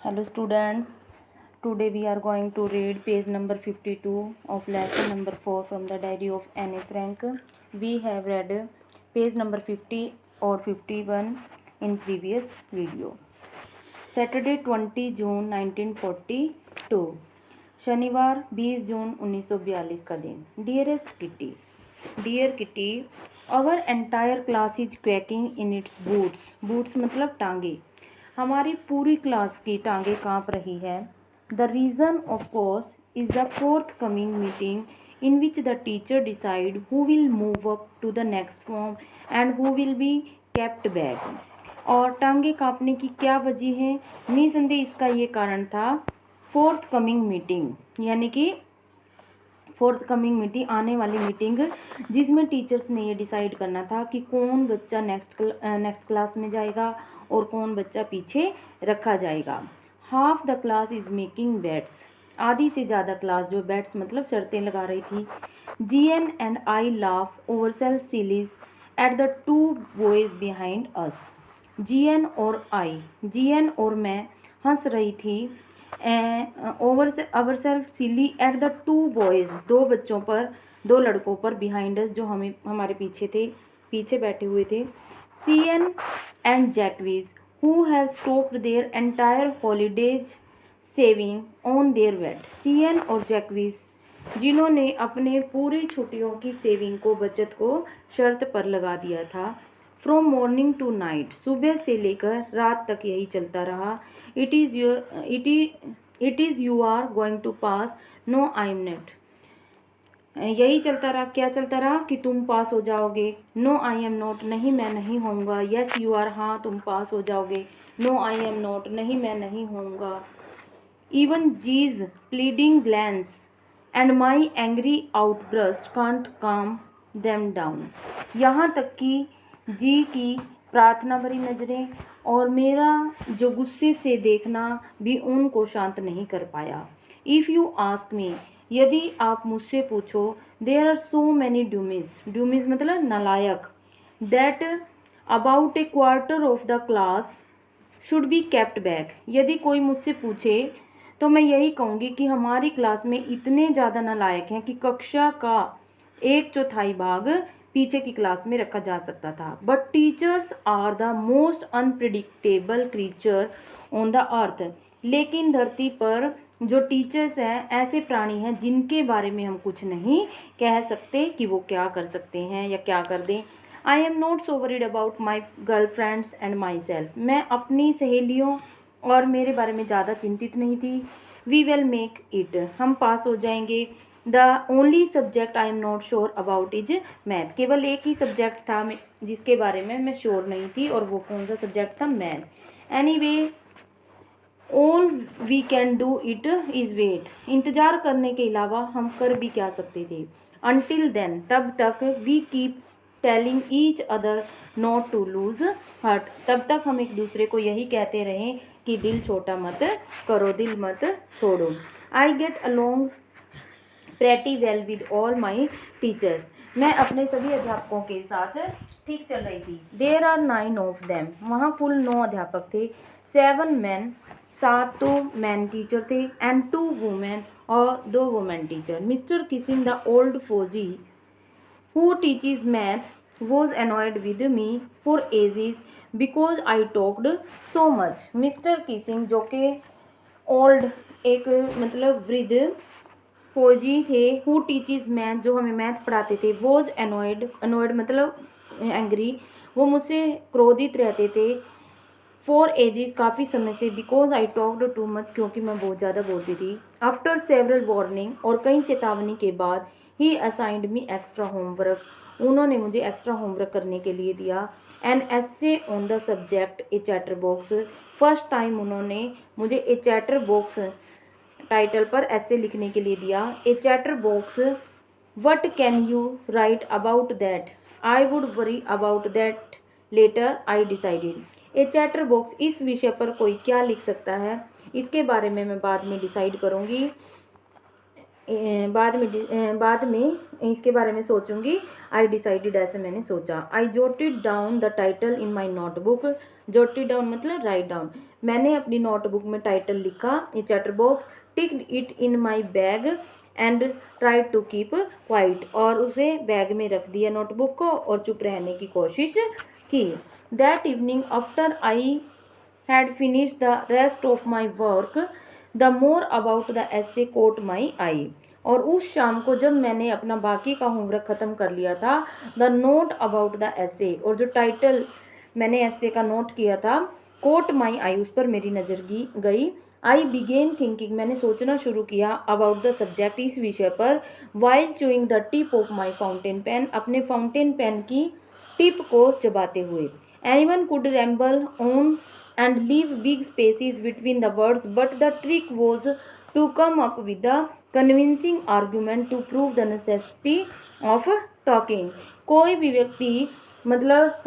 Hello students, today we are going to read page number 52 of lesson number 4 from the diary of Anne Frank. We have read page number 50 or 51 in previous video. Saturday 20 June 1942, शनिवार 20 जून 1942 का दिन. Dearest Kitty, Dear Kitty, our entire class is quaking in its boots. Boots मतलब टांगे. हमारी पूरी class की टांगे कांप रही है. The reason of course is the forthcoming meeting in which the teacher decide who will move up to the next form and who will be kept back. और टांगे कांपने की क्या वजह है? निसंदेह इसका ये कारण था फोर्थ कमिंग मीटिंग, यानी कि फोर्थ कमिंग मीटिंग, आने वाली मीटिंग, जिसमें टीचर्स ने ये डिसाइड करना था कि कौन बच्चा नेक्स्ट क्लास में जाएगा और कौन बच्चा पीछे रखा जाएगा. Half the class is making bets. आधी से ज़्यादा क्लास जो बेट्स मतलब शर्तें लगा रही थी. GN and I laugh over self sillies at the two boys behind us. GN और मैं हंस रही थी over self silly at the two boys, दो लड़कों पर बिहाइंड अस जो हमारे पीछे बैठे हुए थे. CN and Jacques who have stopped their entire holidays saving on their weight. CN और जैकवीज जिन्होंने अपने पूरी छुट्टियों की सेविंग को, बचत को शर्त पर लगा दिया था. फ्रॉम मॉर्निंग टू नाइट, सुबह से लेकर रात तक यही चलता रहा. It is you are going to pass. No I am not. यही चलता रहा. क्या चलता रहा? कि तुम पास हो जाओगे. नो आई एम नॉट, नहीं मैं नहीं होऊंगा. यस यू आर, हाँ तुम पास हो जाओगे. नो आई एम नॉट, नहीं मैं नहीं होऊंगा. Even G's pleading glance and my angry outburst can't calm them down. यहाँ तक कि जी की प्रार्थना भरी नज़रें और मेरा जो गुस्से से देखना भी उनको शांत नहीं कर पाया. इफ़ यू आस्क मी, यदि आप मुझसे पूछो, देयर आर सो मैनी ड्यूमिज मतलब नालायक, that about A quarter of the class should be kept back. यदि कोई मुझसे पूछे तो मैं यही कहूँगी कि हमारी क्लास में इतने ज़्यादा नालायक हैं कि कक्षा का 1/4 भाग पीछे की क्लास में रखा जा सकता था. But teachers are the most unpredictable creature on the earth. लेकिन धरती पर जो टीचर्स हैं ऐसे प्राणी हैं जिनके बारे में हम कुछ नहीं कह सकते कि वो क्या कर सकते हैं या क्या कर दें. आई am not so worried about my girl friends and my self. मैं अपनी सहेलियों और मेरे बारे में ज़्यादा चिंतित नहीं थी. वी विल मेक इट, हम पास हो जाएंगे. The only subject I am not sure about is math. केवल एक ही सब्जेक्ट था जिसके बारे में मैं श्योर नहीं थी, और वो कौन सा सब्जेक्ट था? Math. Anyway all we can do it is wait. इंतज़ार करने के अलावा हम कर भी क्या सकते थे? अनटिल देन, तब तक, we keep telling each other not to lose heart. तब तक हम एक दूसरे को यही कहते रहें कि दिल छोटा मत करो, दिल मत छोड़ो. I get along pretty well with all my teachers. मैं अपने सभी अध्यापकों के साथ ठीक चल रही थी. There are 9 of them. वहाँ कुल 9 अध्यापक थे. 7 मैन, 7 तो मैन टीचर थे, एंड 2 वुमेन और 2 women teacher. Mister Keesing the old फौजी who teaches math was annoyed with me for ages because I talked so much. Mister Keesing जो कि ओल्ड एक मतलब वृद्ध फौजी थे, हु टीचेस मैथ जो हमें मैथ पढ़ाते थे, वॉज annoyed मतलब एंग्री, वो मुझसे क्रोधित रहते थे. फॉर एजेस काफ़ी समय से. Because I talked too much क्योंकि मैं बहुत ज़्यादा बोलती थी. आफ्टर सेवरल वार्निंग और कई चेतावनी के बाद, ही असाइंड मी एक्स्ट्रा होमवर्क. उन्होंने मुझे एक्स्ट्रा होमवर्क करने के लिए दिया. An essay on the subject A chatter box. First time उन्होंने मुझे ए चैटर बॉक्स टाइटल पर ऐसे लिखने के लिए दिया. A chatter box, what can you write about that? I would worry about that later, I decided. A chatter box, इस विषय पर कोई क्या लिख सकता है, इसके बारे में मैं बाद में डिसाइड करूँगी. बाद में इसके बारे में सोचूंगी। आई डिसाइडेड, ऐसे मैंने सोचा। I jotted down the title in my notebook. Jotted down मतलब राइट डाउन। मैंने अपनी नोटबुक में टाइटल लिखा, ये chatter box. Tucked it in my bag and tried to keep quiet, और उसे बैग में रख दिया नोटबुक को और चुप रहने की कोशिश की। That evening after I had finished the rest of my work, the more about the essay caught my eye। और उस शाम को जब मैंने अपना बाकी का होमवर्क ख़त्म कर लिया था, the note about the essay, और जो टाइटल मैंने essay का नोट किया था, caught my eye, उस पर मेरी नज़र गई। आई बिगेन थिंकिंग, मैंने सोचना शुरू किया, अबाउट द सब्जेक्ट, इस विषय पर, while chewing the tip of my fountain pen, अपने फाउंटेन पेन की टिप को चबाते हुए। Anyone could ramble on and leave big spaces between the words, but the trick was to come up with a convincing argument to prove the necessity of talking। कोई भी व्यक्ति मतलब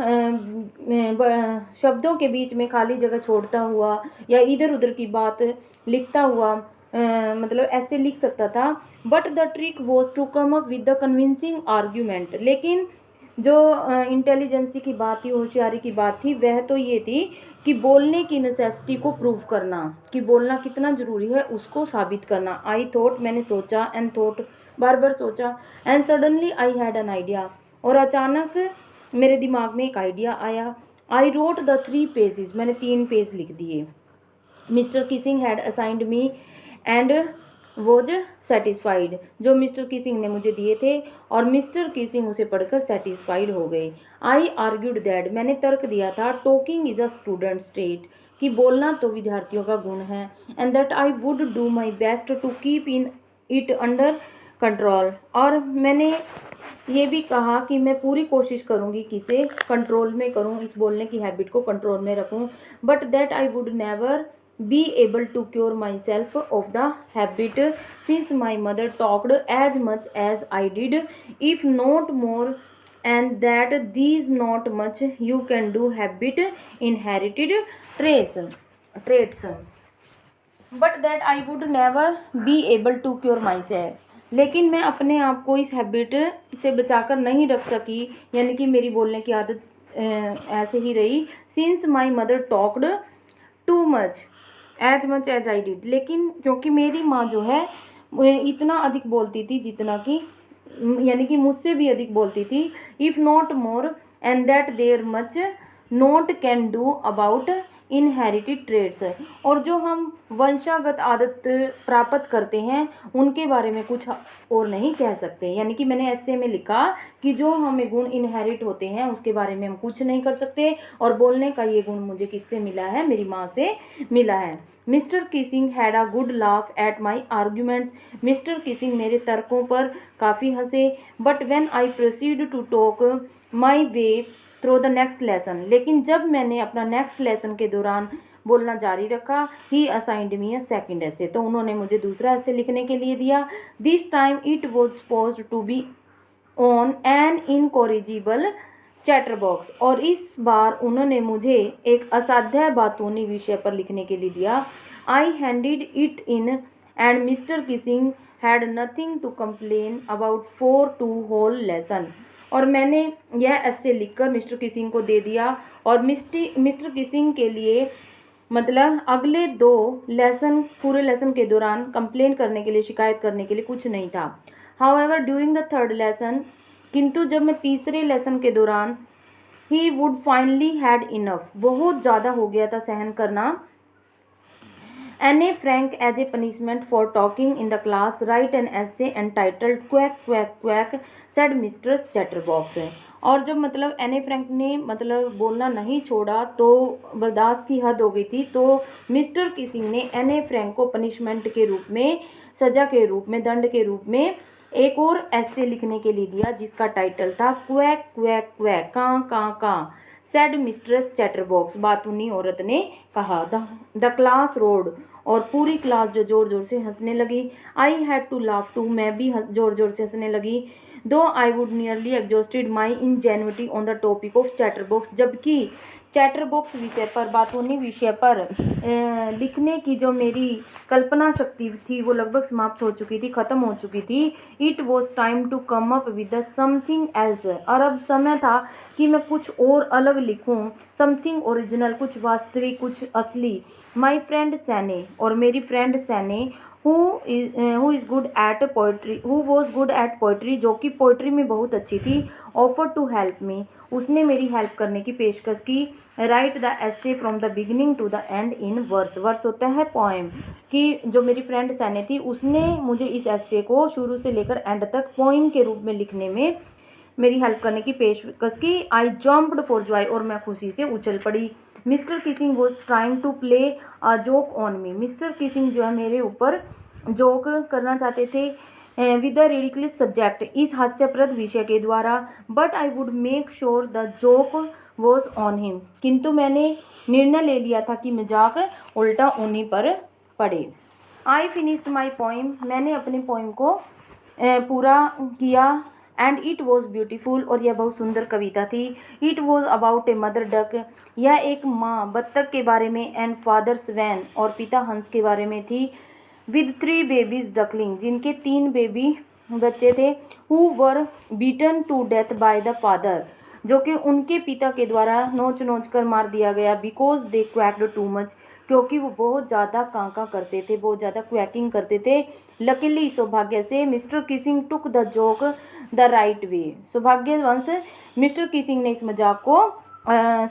शब्दों के बीच में खाली जगह छोड़ता हुआ या इधर उधर की बात लिखता हुआ मतलब ऐसे लिख सकता था। But the trick was to come up with the convincing argument, लेकिन जो इंटेलिजेंसी की बात थी, होशियारी की बात थी, वह तो ये थी कि बोलने की नेसेसिटी को प्रूव करना, कि बोलना कितना ज़रूरी है उसको साबित करना। आई थॉट, मैंने सोचा, एंड थॉट, बार बार सोचा, and suddenly I had an idea, और अचानक मेरे दिमाग में एक आइडिया आया। आई रोट द 3 पेजेस, मैंने 3 पेज लिख दिए। Mister Keesing had assigned me and was satisfied, जो मिस्टर किसिंग ने मुझे दिए थे और मिस्टर किसिंग उसे पढ़कर सेटिस्फाइड हो गए। आई आर्ग्यूड दैट, मैंने तर्क दिया था, talking is a student state, कि बोलना तो विद्यार्थियों का गुण है, and that I would do my best to keep in it under control, और मैंने ये भी कहा कि मैं पूरी कोशिश करूँगी कि इसे कंट्रोल में करूँ, इस बोलने की हैबिट को कंट्रोल में रखूँ। But that I would never be able to cure myself of the habit, since my mother talked as much as I did, if not more, and that these not much you can do habit inherited traits, but that I would never be able to cure myself। लेकिन मैं अपने आप को इस habit से बचाकर नहीं रख सकी, यानी कि मेरी बोलने की आदत ऐसे ही रही। Since my mother talked too much as much as I did, लेकिन क्योंकि मेरी माँ जो है वो इतना अधिक बोलती थी जितना कि, यानी कि मुझसे भी अधिक बोलती थी। If not more, and that there much not can do about inherited traits, और जो हम वंशागत आदत प्राप्त करते हैं उनके बारे में कुछ और नहीं कह सकते। यानी कि मैंने ऐसे में लिखा कि जो हमें गुण इनहेरिट होते हैं उसके बारे में हम कुछ नहीं कर सकते, और बोलने का ये गुण मुझे किससे मिला है, मेरी माँ से मिला है। Mr Keesing had a good laugh at my arguments, Mr Keesing मेरे तर्कों पर काफ़ी हंसे। But when I proceed to talk my way through the next lesson, लेकिन जब मैंने अपना नेक्स्ट लेसन के दौरान बोलना जारी रखा, ही असाइंड मी अ सेकेंड ऐसे, तो उन्होंने मुझे दूसरा ऐसे लिखने के लिए दिया। This time it was supposed to be on an incorrigible chatterbox, और इस बार उन्होंने मुझे एक असाध्य बातूनी विषय पर लिखने के लिए दिया। I handed it in and mister Keesing had nothing to complain about for 2 whole lesson, और मैंने यह ऐसे लिखकर मिस्टर किसिंग को दे दिया, और मिस्टर किसिंग के लिए मतलब अगले 2 लेसन, पूरे लेसन के दौरान कंप्लेन करने के लिए, शिकायत करने के लिए कुछ नहीं था। However during the 3rd lesson, किंतु जब मैं तीसरे लेसन के दौरान, he would finally had enough, बहुत ज़्यादा हो गया था सहन करना। Anne Frank, as a punishment for talking in the class, write an essay entitled Quack Quack Quack, said Mr. Chatterbox। और जब मतलब एने फ्रैंक ने मतलब बोलना नहीं छोड़ा तो बर्दाश्त की हद हो गई थी, तो मिस्टर किसिंग ने एने फ्रैंक को पनिशमेंट के रूप में, सज़ा के रूप में, दंड के रूप में एक और ऐसे लिखने के लिए दिया जिसका टाइटल था क्वैक क्वैक क्वैक, काँ काँ काँ, सेड मिस्ट्रेस चैटरबॉक्स, बातूनी औरत ने कहा। द क्लास रोड, और पूरी क्लास जो ज़ोर ज़ोर से हंसने लगी। I had to laugh too, मैं भी ज़ोर ज़ोर से हंसने लगी। Though I would nearly exhausted my ingenuity on the topic of chatterbox, जबकि चैटर बॉक्स विषय पर, बातूनी विषय पर लिखने की जो मेरी कल्पना शक्ति थी वो लगभग समाप्त हो चुकी थी, ख़त्म हो चुकी थी। It was time to come up with something else, और अब समय था कि मैं कुछ और अलग लिखूं, समथिंग ओरिजिनल, कुछ वास्तविक, कुछ असली। माई फ्रेंड सैने, और मेरी friend Sanne, who is good at poetry, who was good at poetry, जो कि पोइट्री में बहुत अच्छी थी, ऑफर टू हेल्प मी, उसने मेरी हेल्प करने की पेशकश की। Write the essay from the beginning to the end in verse, verse होता है पोएम, कि जो मेरी फ्रेंड सैने थी उसने मुझे इस एसे को शुरू से लेकर एंड तक पोएम के रूप में लिखने में मेरी हेल्प करने की पेशकश की। आई जम्प्ड फॉर जॉय, और मैं खुशी से उछल पड़ी। Mr Keesing was trying to play a joke on me, Mr Keesing जो है मेरे ऊपर जोक करना चाहते थे विद द रिडिकुलस सब्जेक्ट, इस हास्यप्रद विषय के द्वारा। But I would make sure the joke was on him, किंतु मैंने निर्णय ले लिया था कि मजाक उल्टा उन्हीं पर पड़े। आई फिनिश्ड माई पोइम, मैंने अपने पोइम को पूरा किया। एंड इट वॉज ब्यूटीफुल, और यह बहुत सुंदर कविता थी। It was about a mother duck, यह एक माँ बत्तख के बारे में, एंड फादर स्वैन, और पिता हंस के बारे में थी। विद 3 बेबीज डकलिंग, जिनके 3 बेबी बच्चे थे। Who were beaten to death by the father, जो कि उनके पिता के द्वारा नोच नोच कर मार दिया गया। बिकॉज दे क्वैक्ड टू मच, क्योंकि वो बहुत ज़्यादा कांका करते थे, बहुत ज़्यादा क्वैकिंग करते थे। लकीली, सौभाग्य से, mister Keesing took the joke the right way, सौभाग्यवंश मिस्टर किसिंग ने इस मजाक को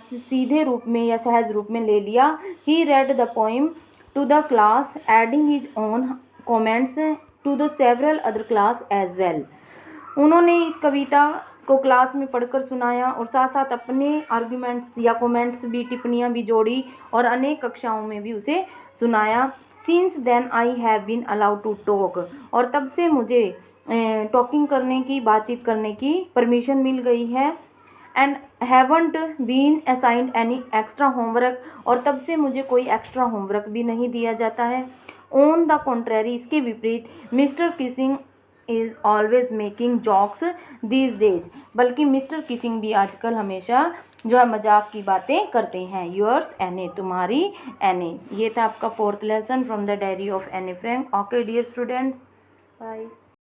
सीधे रूप में या सहज रूप में ले लिया। He read the poem to the class, adding his own comments to the several other class as well, उन्होंने इस कविता को क्लास में पढ़कर सुनाया और साथ साथ अपने आर्ग्यूमेंट्स या कमेंट्स भी, टिप्पणियाँ भी जोड़ी और अनेक कक्षाओं में भी उसे सुनाया। Since then I have been allowed to talk, और तब से मुझे टॉकिंग करने की, बातचीत करने की परमिशन मिल गई है। And haven't been assigned any extra homework, और तब से मुझे कोई एक्स्ट्रा होमवर्क भी नहीं दिया जाता है। ऑन द कॉन्ट्रेरी, इसके विपरीत, Mr Keesing is always making jokes these days, बल्कि मिस्टर किसिंग भी आजकल हमेशा जो है मजाक की बातें करते हैं। योर्स एने, तुम्हारी एने। ये था आपका 4th lesson from the diary of Anne Frank. Okay dear students, bye.